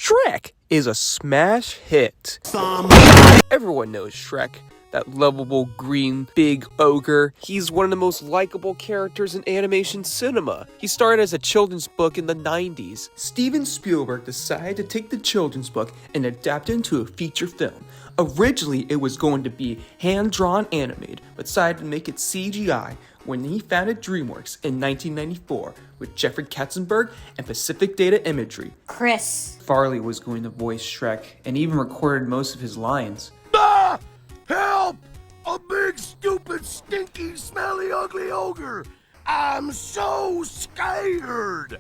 Shrek is a smash hit. Everyone knows Shrek, that lovable green big ogre. He's one of the most likable characters in animation cinema. He started as a children's book in the 90s. Steven Spielberg decided to take the children's book and adapt it into a feature film. Originally, it was going to be hand-drawn animated, but decided to make it CGI when he founded DreamWorks in 1994 with Jeffrey Katzenberg and Pacific Data Imagery. Chris Farley was going to voice Shrek and even recorded most of his lines. Ah! Help! A big, stupid, stinky, smelly, ugly ogre! I'm so scared!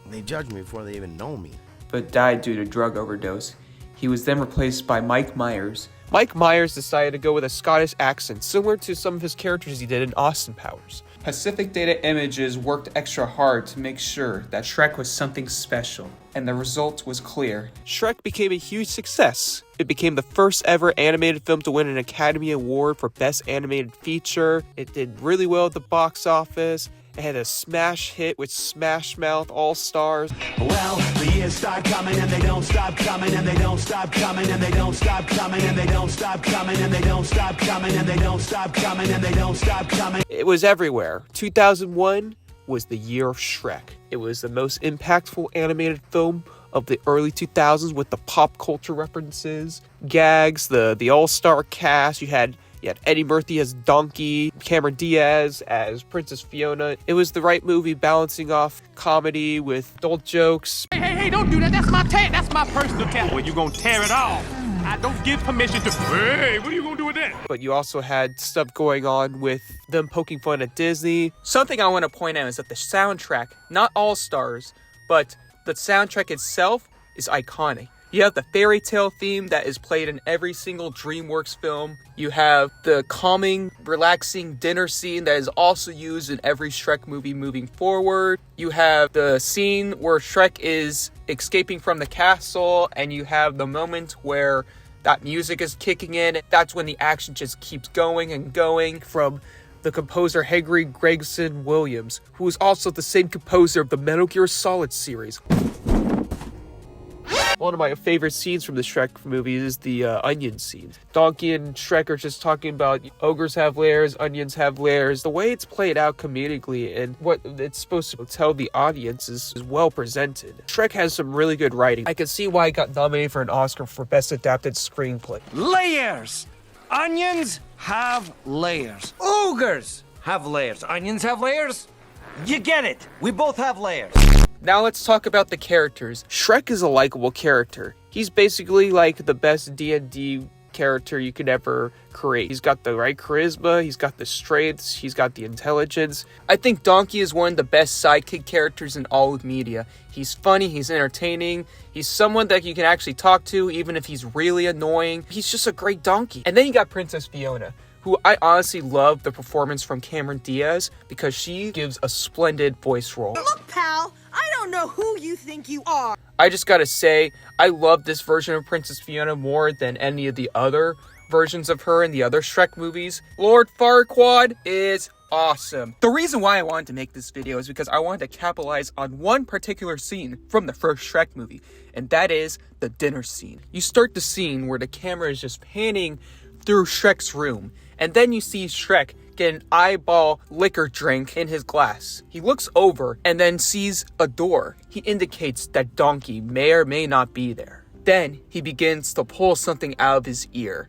They judge me before they even know me. But died due to drug overdose. He was then replaced by Mike Myers. Mike Myers decided to go with a Scottish accent, similar to some of his characters he did in Austin Powers. Pacific Data Images worked extra hard to make sure that Shrek was something special, and the result was clear. Shrek became a huge success. It became the first ever animated film to win an Academy Award for Best Animated Feature. It did really well at the box office. It had a smash hit with Smash Mouth All-Stars. Well, the years start coming and they don't stop coming and they don't stop coming and they don't stop coming and they don't stop coming and they don't stop coming and they don't stop coming and they don't stop coming. It was everywhere. 2001 was the year of Shrek. It was the most impactful animated film of the early 2000s with the pop culture references, gags, the all-star cast. You had Eddie Murphy as Donkey, Cameron Diaz as Princess Fiona. It was the right movie balancing off comedy with adult jokes. Hey, don't do that. That's my tat. That's my personal tat. Well, you gonna tear it off. I don't give permission to... Hey, what are you gonna do with that? But you also had stuff going on with them poking fun at Disney. Something I want to point out is that the soundtrack, not all stars, but the soundtrack itself is iconic. You have the fairy tale theme that is played in every single DreamWorks film. You have the calming, relaxing dinner scene that is also used in every Shrek movie moving forward. You have the scene where Shrek is escaping from the castle, and you have the moment where that music is kicking in. That's when the action just keeps going and going from the composer Henry Gregson Williams, who is also the same composer of the Metal Gear Solid series. One of my favorite scenes from the Shrek movies is the onion scene. Donkey and Shrek are just talking about ogres have layers, onions have layers. The way it's played out comedically and what it's supposed to tell the audience is well presented. Shrek has some really good writing. I can see why it got nominated for an Oscar for Best Adapted Screenplay. Layers! Onions have layers. Ogres have layers. Onions have layers? You get it. We both have layers. Now let's talk about the characters. Shrek is a likable character. He's basically like the best D&D character you could ever create. He's got the right charisma, he's got the strengths, he's got the intelligence. I think Donkey is one of the best sidekick characters in all of media. He's funny, he's entertaining, he's someone that you can actually talk to even if he's really annoying. He's just a great donkey. And then you got Princess Fiona, who I honestly love the performance from Cameron Diaz because she gives a splendid voice role. Look, pal, I don't know who you think you are. I just gotta say, I love this version of Princess Fiona more than any of the other versions of her in the other Shrek movies. Lord Farquaad is awesome. The reason why I wanted to make this video is because I wanted to capitalize on one particular scene from the first Shrek movie, and that is the dinner scene. You start the scene where the camera is just panning through Shrek's room, and then you see Shrek get an eyeball liquor drink in his glass. He looks over and then sees a door. He indicates that Donkey may or may not be there. Then he begins to pull something out of his ear.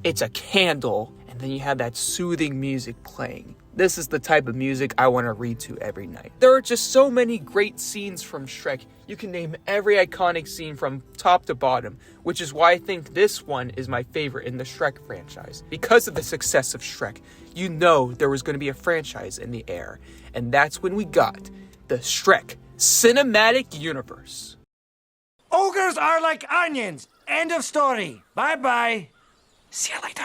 It's a candle, and then you have that soothing music playing. This is the type of music I want to read to every night. There are just so many great scenes from Shrek. You can name every iconic scene from top to bottom, which is why I think this one is my favorite in the Shrek franchise. Because of the success of Shrek, you know there was going to be a franchise in the air. And that's when we got the Shrek Cinematic Universe. Ogres are like onions. End of story. Bye-bye. See you later.